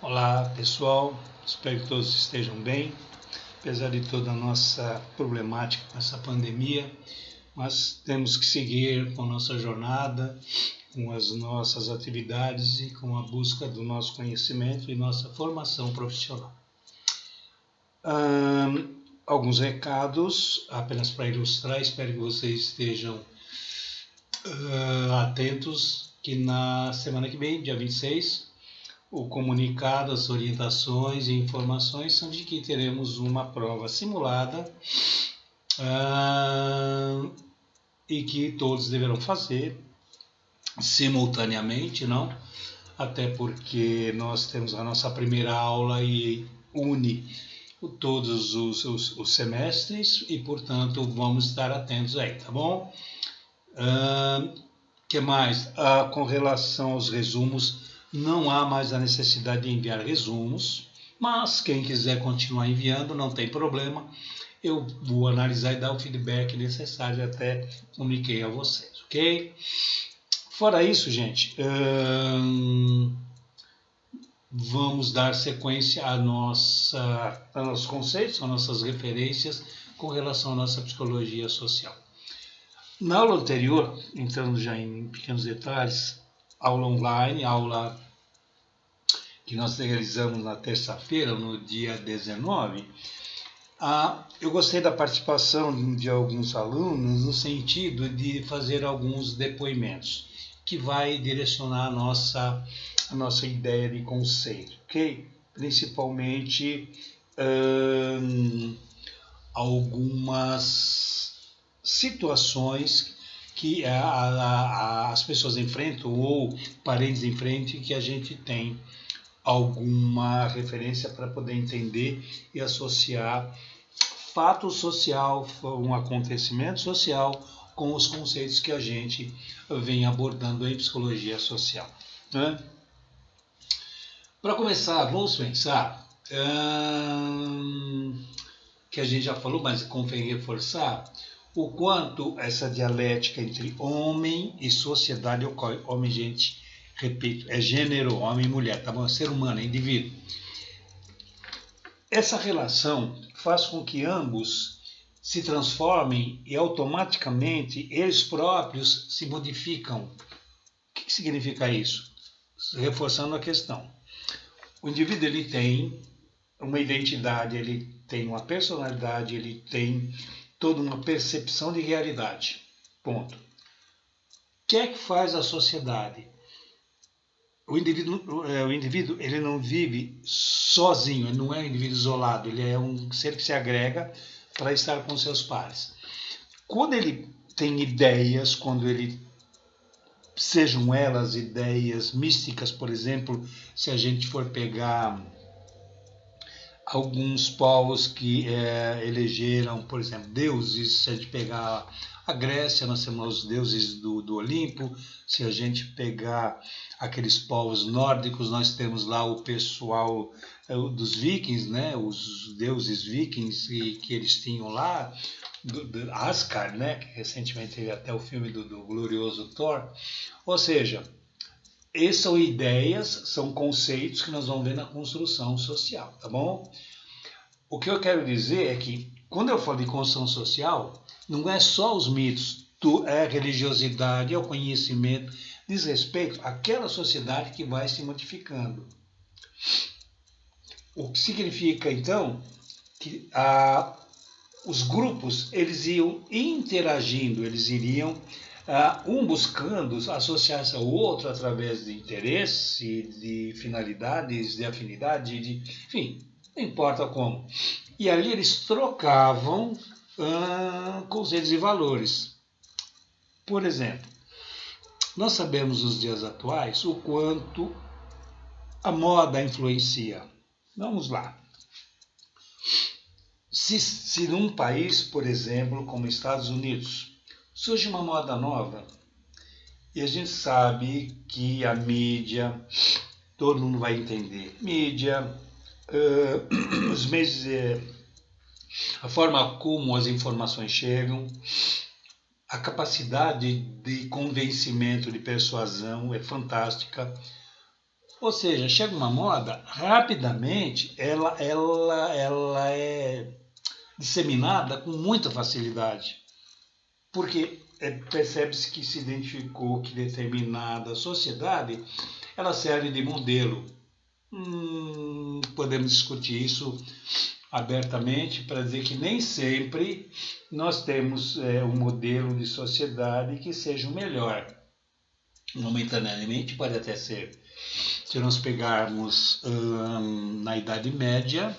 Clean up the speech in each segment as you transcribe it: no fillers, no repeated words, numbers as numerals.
Olá pessoal, espero que todos estejam bem, apesar de toda a nossa problemática com essa pandemia, mas temos que seguir com nossa jornada, com as nossas atividades e com a busca do nosso conhecimento e nossa formação profissional. Alguns recados, apenas para ilustrar, espero que vocês estejam atentos, que na semana que vem, dia 26, o comunicado, as orientações e informações são de que teremos uma prova simulada e que todos deverão fazer simultaneamente, não? Até porque nós temos a nossa primeira aula e une todos os semestres e, portanto, vamos estar atentos aí, tá bom? Que mais? Com relação aos resumos, não há mais a necessidade de enviar resumos, mas quem quiser continuar enviando, não tem problema. Eu vou analisar e dar o feedback necessário, até comuniquei a vocês, ok? Fora isso, gente, vamos dar sequência a nossos conceitos, a nossas referências com relação à nossa psicologia social. Na aula anterior, entrando já em pequenos detalhes, aula online, aula que nós realizamos na terça-feira, no dia 19, eu gostei da participação de alguns alunos no sentido de fazer alguns depoimentos, que vai direcionar a nossa ideia de conceito, ok? Principalmente algumas situações que as pessoas enfrentam ou parentes enfrentam que a gente tem alguma referência para poder entender e associar fato social, um acontecimento social, com os conceitos que a gente vem abordando em psicologia social, né? Para começar, vamos pensar que a gente já falou, mas convém reforçar o quanto essa dialética entre homem e sociedade ocorre. Homem, gente, repito, é gênero, homem e mulher, tá bom? É ser humano, é indivíduo. Essa relação faz com que ambos se transformem e automaticamente eles próprios se modificam. O que significa isso? Reforçando a questão. O indivíduo ele tem uma identidade, ele tem uma personalidade, ele tem toda uma percepção de realidade. Ponto. O que é que faz a sociedade? O indivíduo ele não vive sozinho, ele não é um indivíduo isolado, ele é um ser que se agrega para estar com seus pares. Quando ele tem ideias, quando ele, sejam elas ideias místicas, por exemplo, se a gente for pegar alguns povos que elegeram, por exemplo, deuses, se a gente pegar a Grécia, nós temos os deuses do Olimpo, se a gente pegar aqueles povos nórdicos, nós temos lá o pessoal dos vikings, né? Os deuses vikings que eles tinham lá, Asgard, né? Que recentemente teve até o filme do glorioso Thor. Ou seja, essas são ideias, são conceitos que nós vamos ver na construção social, tá bom? O que eu quero dizer é que, quando eu falo de construção social, não é só os mitos, é a religiosidade, é o conhecimento, diz respeito àquela sociedade que vai se modificando. O que significa, então, que os grupos eles iam interagindo, eles iriam um buscando associar-se ao outro através de interesse, de finalidades, de afinidade, enfim, não importa como. E ali eles trocavam conceitos e valores. Por exemplo, nós sabemos nos dias atuais o quanto a moda influencia. Vamos lá. Se num país, por exemplo, como Estados Unidos, surge uma moda nova, e a gente sabe que a mídia, todo mundo vai entender, mídia, os meios, a forma como as informações chegam, a capacidade de convencimento, de persuasão é fantástica. Ou seja, chega uma moda, rapidamente ela é disseminada com muita facilidade. Porque percebe-se que se identificou que determinada sociedade ela serve de modelo. Podemos discutir isso abertamente para dizer que nem sempre nós temos um modelo de sociedade que seja o melhor. Momentaneamente pode até ser. Se nós pegarmos na Idade Média,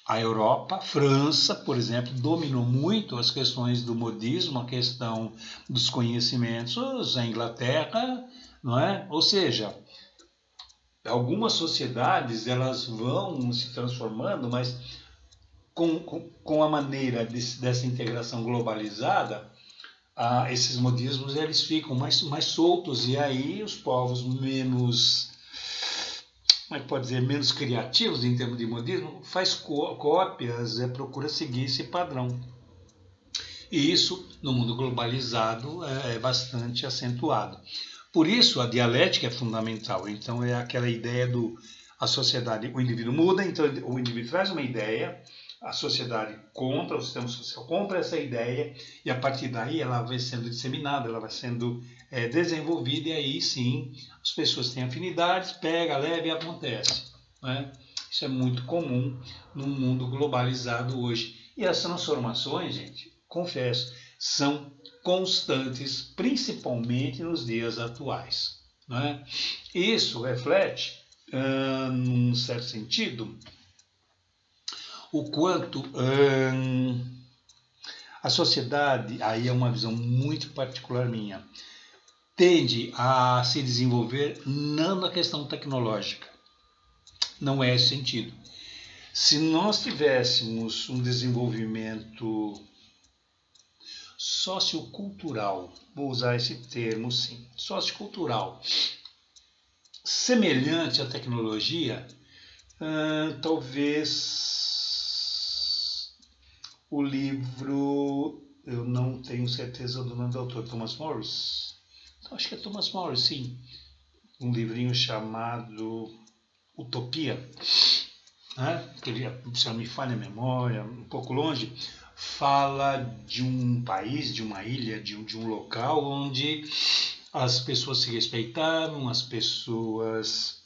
a Europa, a França, por exemplo, dominou muito as questões do modismo, a questão dos conhecimentos, a Inglaterra, não é? Ou seja, algumas sociedades elas vão se transformando, mas com a maneira dessa integração globalizada, esses modismos eles ficam mais soltos e aí os povos menos, como é que pode dizer, menos criativos em termos de modismo, faz cópias, procura seguir esse padrão. E isso, no mundo globalizado, é bastante acentuado. Por isso, a dialética é fundamental. Então, é aquela ideia a sociedade, o indivíduo muda, então o indivíduo traz uma ideia, a sociedade compra, o sistema social compra essa ideia, e a partir daí ela vai sendo disseminada, ela vai sendo desenvolvida, e aí sim as pessoas têm afinidades, pega, leva e acontece. Né? Isso é muito comum no mundo globalizado hoje. E as transformações, gente, confesso, são constantes, principalmente nos dias atuais. Né? Isso reflete, num certo sentido, o quanto a sociedade, aí é uma visão muito particular minha, tende a se desenvolver não na questão tecnológica. Não é esse sentido. Se nós tivéssemos um desenvolvimento sociocultural, vou usar esse termo sim, sociocultural, semelhante à tecnologia, talvez o livro, eu não tenho certeza do nome do autor, Thomas Morris? Acho que é Thomas Morris, sim. Um livrinho chamado Utopia, né? Que, se não me falha a memória, um pouco longe, fala de um país, de uma ilha, de um local onde as pessoas se respeitavam, as pessoas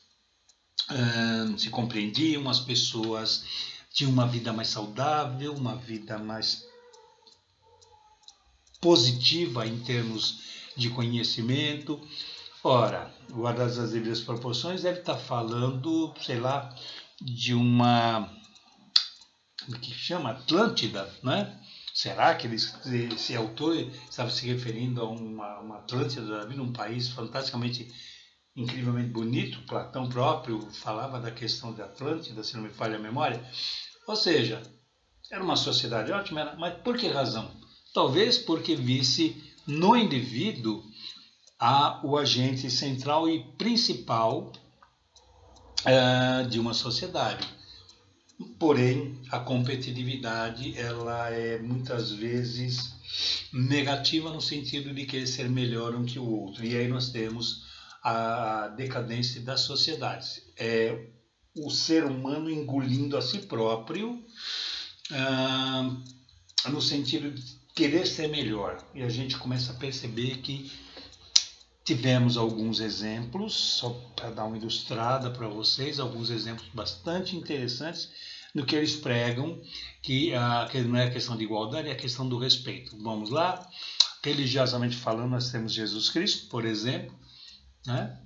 se compreendiam, as pessoas tinham uma vida mais saudável, uma vida mais positiva em termos de conhecimento. Ora, guardadas as devidas proporções, deve estar falando, sei lá, de uma, como que chama? Atlântida, né? Será que esse autor estava se referindo a uma Atlântida, um país fantasticamente, incrivelmente bonito? Platão próprio falava da questão de Atlântida, se não me falha a memória. Ou seja, era uma sociedade ótima, mas por que razão? Talvez porque visse no indivíduo o agente central e principal de uma sociedade. Porém, a competitividade ela é muitas vezes negativa no sentido de querer ser melhor um que o outro. E aí nós temos a decadência das sociedades. É o ser humano engolindo a si próprio no sentido de querer ser melhor. E a gente começa a perceber que tivemos alguns exemplos, só para dar uma ilustrada para vocês, alguns exemplos bastante interessantes no que eles pregam, que não é a questão de igualdade, é a questão do respeito. Vamos lá, religiosamente falando, nós temos Jesus Cristo, por exemplo, né?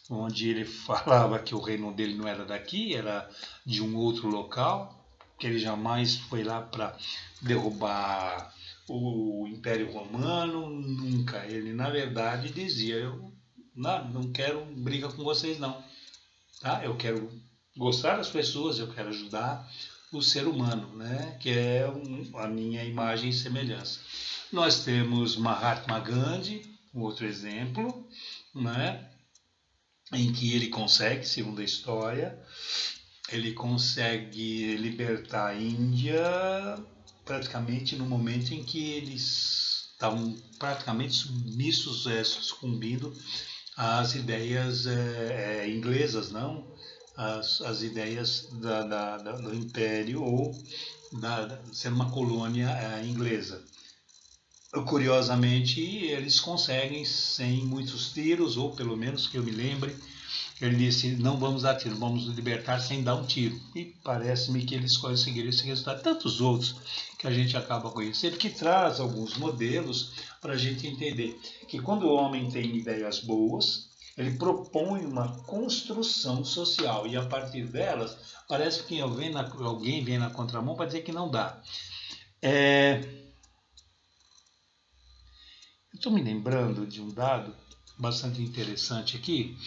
Onde ele falava que o reino dele não era daqui, era de um outro local, que ele jamais foi lá para derrubar o Império Romano, nunca. Ele, na verdade, dizia, eu não quero briga com vocês, não. Tá? Eu quero gostar das pessoas, eu quero ajudar o ser humano, né? Que é a minha imagem e semelhança. Nós temos Mahatma Gandhi, um outro exemplo, né? Em que ele consegue, segundo a história, ele consegue libertar a Índia praticamente no momento em que eles estavam praticamente submissos, sucumbindo as ideias inglesas, não? As ideias do Império ou ser uma colônia inglesa. Curiosamente, eles conseguem sem muitos tiros, ou pelo menos que eu me lembre, ele disse, não vamos dar tiro, vamos libertar sem dar um tiro. E parece-me que eles conseguiram esse resultado. Tantos outros que a gente acaba conhecendo, que traz alguns modelos para a gente entender que quando o homem tem ideias boas, ele propõe uma construção social e a partir delas, parece que alguém vem na contramão para dizer que não dá. Estou me lembrando de um dado bastante interessante aqui,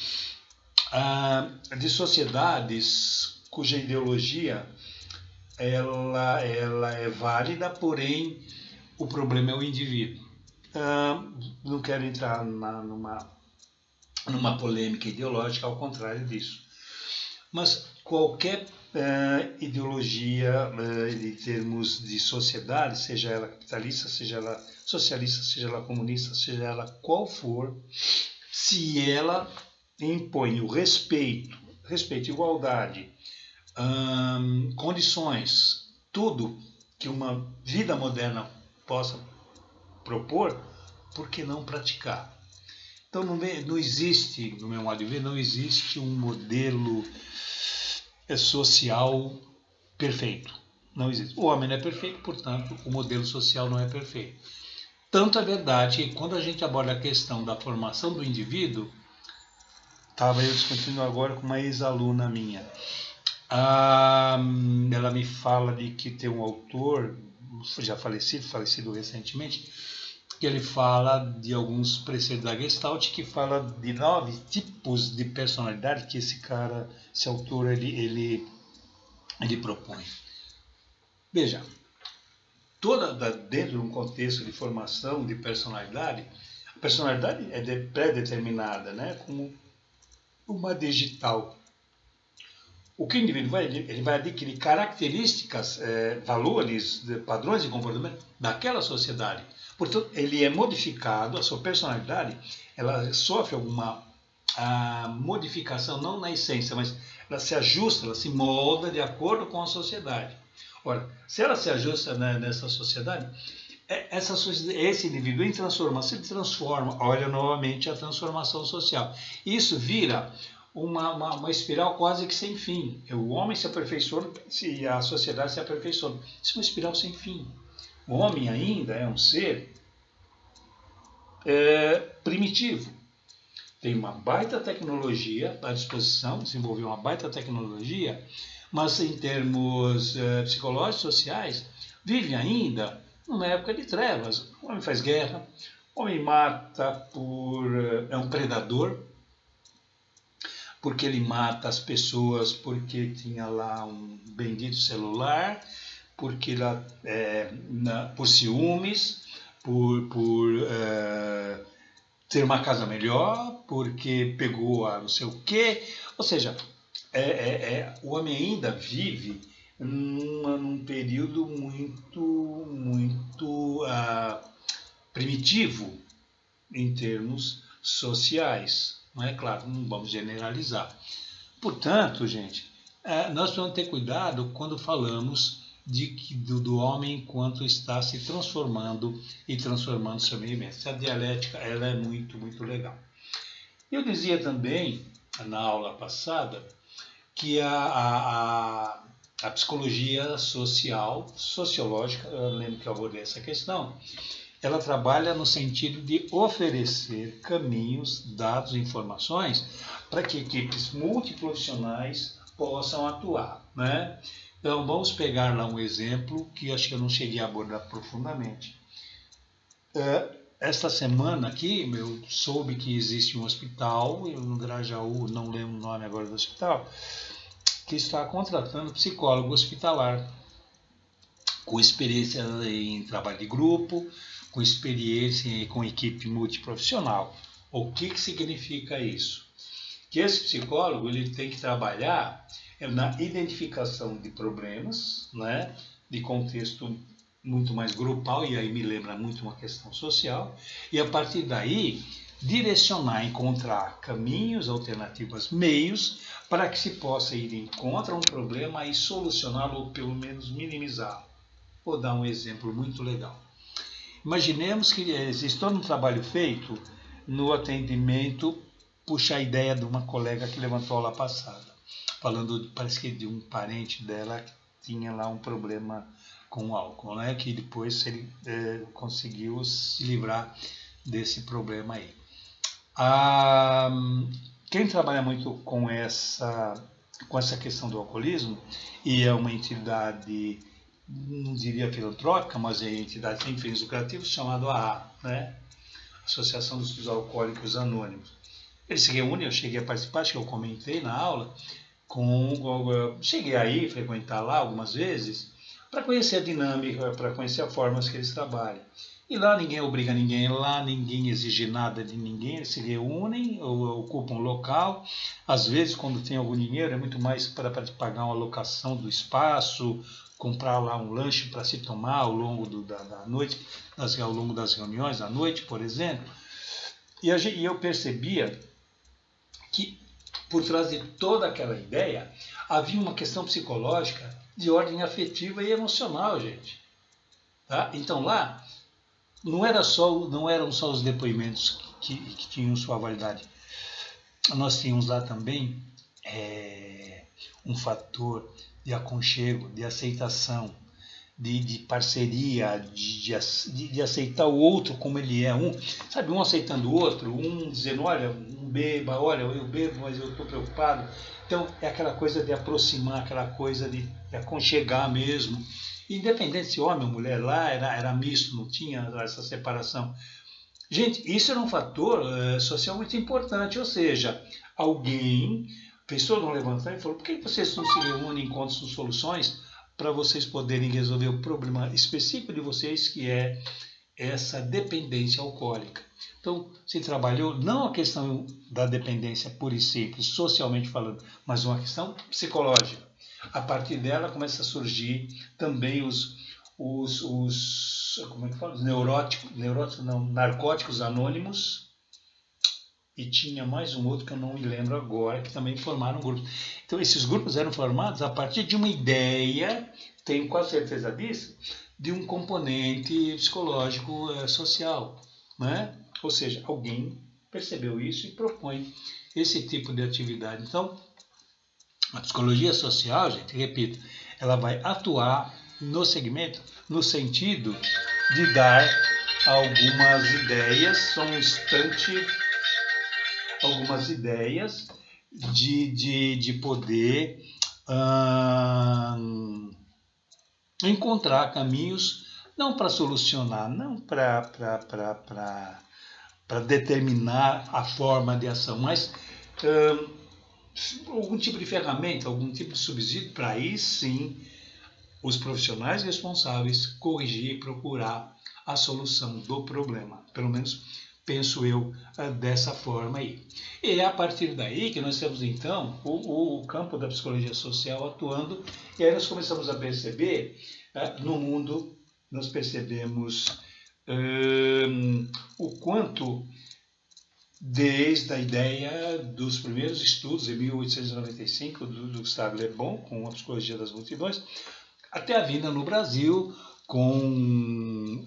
de sociedades cuja ideologia ela é válida, porém o problema é o indivíduo. Não quero entrar numa polêmica ideológica, ao contrário disso. Mas qualquer ideologia em termos de sociedade, seja ela capitalista, seja ela socialista, seja ela comunista, seja ela qual for, se ela impõe o respeito, igualdade, condições, tudo que uma vida moderna possa propor, por que não praticar? Então não existe, no meu modo de ver, não existe um modelo social perfeito. Não existe. O homem não é perfeito, portanto, o modelo social não é perfeito. Tanto é verdade que quando a gente aborda a questão da formação do indivíduo, estava eu discutindo agora com uma ex-aluna minha. Ela me fala de que tem um autor, já falecido recentemente, que ele fala de alguns preceitos da Gestalt, que fala de 9 tipos de personalidade que esse autor, ele propõe. Veja, dentro de um contexto de formação de personalidade, a personalidade é pré-determinada, né, como uma digital. O que o indivíduo ele vai adquirir características, valores, padrões de comportamento daquela sociedade. Portanto, ele é modificado, a sua personalidade, ela sofre alguma modificação, não na essência, mas ela se ajusta, ela se molda de acordo com a sociedade. Ora, se ela se ajusta nessa sociedade, esse indivíduo em transformação se transforma, olha novamente a transformação social. Isso vira uma espiral quase que sem fim. O homem se aperfeiçoa e a sociedade se aperfeiçoa. Isso é uma espiral sem fim. O homem ainda é um ser primitivo. Tem uma baita tecnologia à disposição, desenvolveu uma baita tecnologia, mas em termos psicológicos, sociais, vive ainda numa época de trevas. O homem faz guerra, o homem mata é um predador, porque ele mata as pessoas porque tinha lá um bendito celular, porque por ciúmes, por ter uma casa melhor, porque pegou a não sei o quê. Ou seja, o homem ainda vive num período muito primitivo em termos sociais. Não é claro, não vamos generalizar. Portanto, gente, nós precisamos ter cuidado quando falamos do homem enquanto está se transformando e transformando seu meio ambiente. Essa dialética ela é muito, muito legal. Eu dizia também, na aula passada, que a psicologia sociológica, eu lembro que eu abordei essa questão, ela trabalha no sentido de oferecer caminhos, dados, informações para que equipes multiprofissionais possam atuar, né? Então, vamos pegar lá um exemplo que acho que eu não cheguei a abordar profundamente. Esta semana aqui, eu soube que existe um hospital, no Grajaú, não lembro o nome agora do hospital, que está contratando psicólogo hospitalar, com experiência em trabalho de grupo, com experiência com equipe multiprofissional. O que significa isso? Que esse psicólogo ele tem que trabalhar na identificação de problemas, né, de contexto muito mais grupal, e aí me lembra muito uma questão social, e a partir daí direcionar, encontrar caminhos, alternativas, meios para que se possa ir em contra um problema e solucioná-lo ou pelo menos minimizá-lo. Vou dar um exemplo muito legal. Imaginemos que estou num trabalho feito no atendimento, puxa a ideia de uma colega que levantou aula passada, falando, parece que de um parente dela que tinha lá um problema com o álcool, né? Que depois ele conseguiu se livrar desse problema aí. Quem trabalha muito com essa questão do alcoolismo, e é uma entidade, não diria filantrópica, mas é entidade sem fins lucrativos, chamada AA, né? Associação dos Alcoólicos Anônimos. Eles se reúnem, eu cheguei a participar, acho que eu comentei na aula, cheguei aí frequentar lá algumas vezes, para conhecer a dinâmica, para conhecer as formas que eles trabalham. E lá ninguém obriga ninguém, lá ninguém exige nada de ninguém, eles se reúnem, ocupam um local. Às vezes, quando tem algum dinheiro, é muito mais para pagar uma locação do espaço, comprar lá um lanche para se tomar ao longo da noite, ao longo das reuniões à noite, por exemplo. E eu percebia que por trás de toda aquela ideia havia uma questão psicológica de ordem afetiva e emocional, gente. Tá? Então lá não eram só os depoimentos que tinham sua validade. Nós tínhamos lá também um fator de aconchego, de aceitação, de parceria, de aceitar o outro como ele é. Um aceitando o outro, um dizendo, olha, um beba, olha, eu bebo, mas eu estou preocupado. Então, é aquela coisa de aproximar, aquela coisa de aconchegar mesmo. Independente se homem ou mulher, lá era misto, não tinha essa separação. Gente, isso era um fator social muito importante, ou seja, alguém pensou não levantar e falou, por que vocês não se reúnem, encontram soluções para vocês poderem resolver o problema específico de vocês, que é essa dependência alcoólica. Então, se trabalhou não a questão da dependência pura e simples, socialmente falando, mas uma questão psicológica. A partir dela começa a surgir também como é que fala? Narcóticos anônimos, e tinha mais um outro que eu não me lembro agora, que também formaram grupos. Então, esses grupos eram formados a partir de uma ideia, tenho quase certeza disso, de um componente psicológico social, né? Ou seja, alguém percebeu isso e propõe esse tipo de atividade. Então, a psicologia social, gente, repito, ela vai atuar no segmento, no sentido de dar algumas ideias, só um instante, algumas ideias de poder encontrar caminhos, não para solucionar, não para determinar a forma de ação, mas algum tipo de ferramenta, algum tipo de subsídio para aí sim os profissionais responsáveis corrigir e procurar a solução do problema. Pelo menos penso eu dessa forma aí. E é a partir daí que nós temos então o campo da psicologia social atuando, e aí nós começamos a perceber no mundo, nós percebemos o quanto, desde a ideia dos primeiros estudos em 1895 do Gustave Le Bon com a psicologia das multidões, até a vinda no Brasil com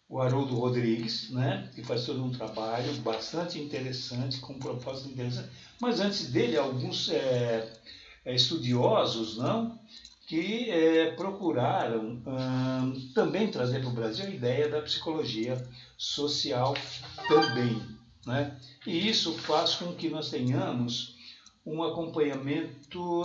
o Haroldo Rodrigues, né, que faz todo um trabalho bastante interessante, com um propósito interessante. Mas antes dele, alguns estudiosos, não, que procuraram também trazer para o Brasil a ideia da psicologia social também, né? E isso faz com que nós tenhamos um acompanhamento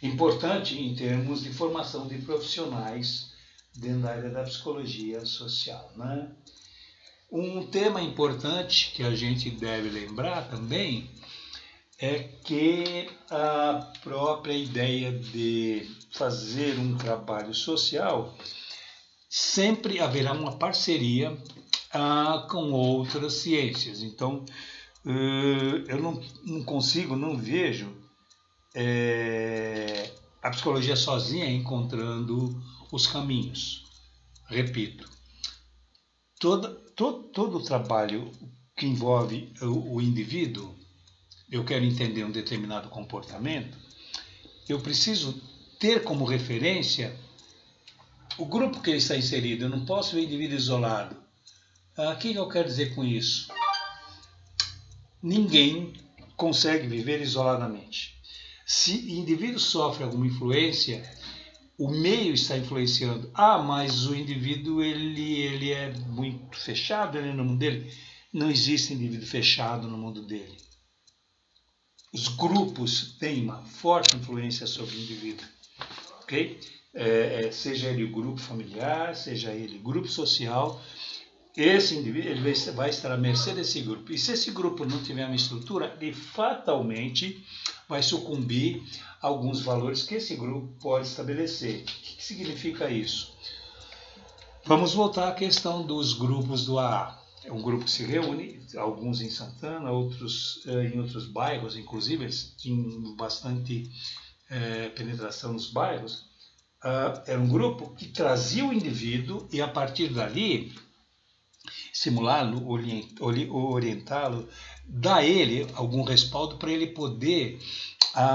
importante em termos de formação de profissionais dentro da área da psicologia social, né? Um tema importante que a gente deve lembrar também é que a própria ideia de fazer um trabalho social, sempre haverá uma parceria com outras ciências. Então, eu não vejo a psicologia sozinha encontrando os caminhos. repito, todo o trabalho que envolve o indivíduo, eu quero entender um determinado comportamento, eu preciso ter como referência o grupo que ele está inserido. Eu não posso ver o indivíduo isolado. O que eu quero dizer com isso? Ninguém consegue viver isoladamente. Se o indivíduo sofre alguma influência, o meio está influenciando. Mas o indivíduo ele é muito fechado no mundo dele. Não existe indivíduo fechado no mundo dele. Os grupos têm uma forte influência sobre o indivíduo. Ok? Seja ele o grupo familiar, seja ele o grupo social, esse indivíduo ele vai estar à mercê desse grupo. E se esse grupo não tiver uma estrutura, ele fatalmente vai sucumbir a alguns valores que esse grupo pode estabelecer. O que significa isso? Vamos voltar à questão dos grupos do AA. É um grupo que se reúne, alguns em Santana, outros em outros bairros, inclusive, eles tinham bastante penetração nos bairros. Era um grupo que trazia o indivíduo e, a partir dali, estimulá-lo, orientá-lo, dar a ele algum respaldo para ele poder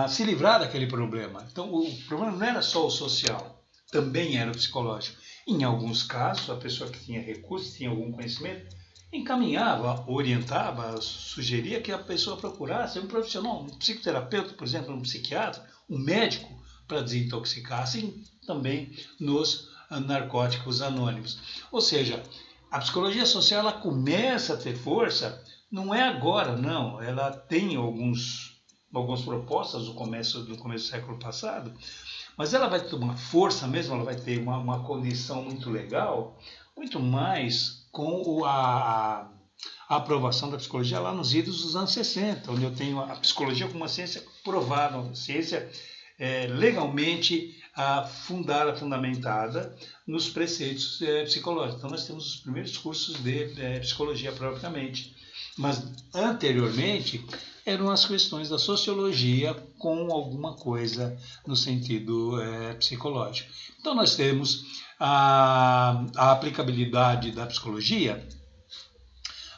se livrar daquele problema. Então, o problema não era só o social, também era o psicológico. Em alguns casos, a pessoa que tinha recursos, tinha algum conhecimento, encaminhava, orientava, sugeria que a pessoa procurasse um profissional, um psicoterapeuta, por exemplo, um psiquiatra, um médico, para desintoxicar, assim também nos narcóticos anônimos. Ou seja, a psicologia social ela começa a ter força, não é agora, não. Ela tem algumas propostas no começo do século passado, mas ela vai ter uma força mesmo, ela vai ter uma condição muito legal, muito mais com a aprovação da psicologia lá nos idos dos anos 60, onde eu tenho a psicologia como uma ciência provada, uma ciência legalmente fundamentada nos preceitos psicológicos. Então nós temos os primeiros cursos de psicologia propriamente, mas anteriormente eram as questões da sociologia com alguma coisa no sentido psicológico. Então nós temos a aplicabilidade da psicologia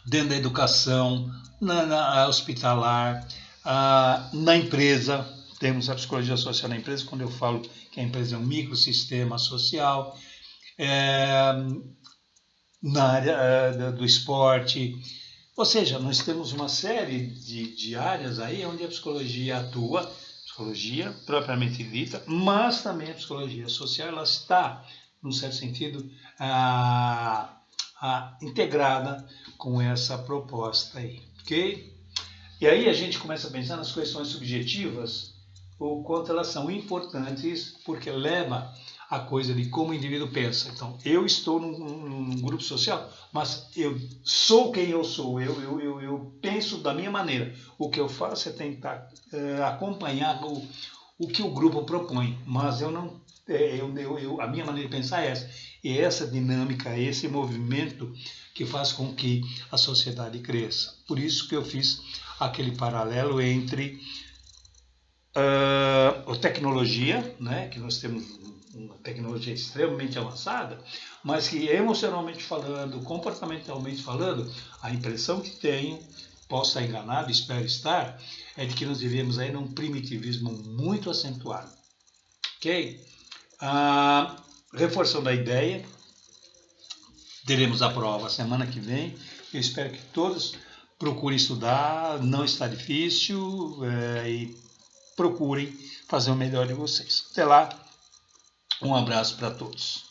dentro da educação, na hospitalar, na empresa. Temos a psicologia social na empresa, quando eu falo que a empresa é um microsistema social, na área do esporte. Ou seja, nós temos uma série de áreas aí onde a psicologia atua, psicologia propriamente dita, mas também a psicologia social, ela está, num certo sentido, integrada com essa proposta aí, ok? E aí a gente começa a pensar nas questões subjetivas, o quanto elas são importantes, porque leva a coisa de como o indivíduo pensa. Então, eu estou num grupo social, mas eu sou quem eu sou, eu penso da minha maneira. O que eu faço é tentar acompanhar o que o grupo propõe, mas eu não, a minha maneira de pensar é essa. E essa dinâmica, esse movimento que faz com que a sociedade cresça. Por isso que eu fiz aquele paralelo entre a tecnologia, né, que nós temos uma tecnologia extremamente avançada, mas que emocionalmente falando, comportamentalmente falando, a impressão que tenho, posso estar enganado, espero estar, é de que nós vivemos aí num primitivismo muito acentuado. Ok? Reforçando a ideia, teremos a prova semana que vem. Eu espero que todos procurem estudar, não está difícil, e procurem fazer o melhor de vocês. Até lá, um abraço para todos.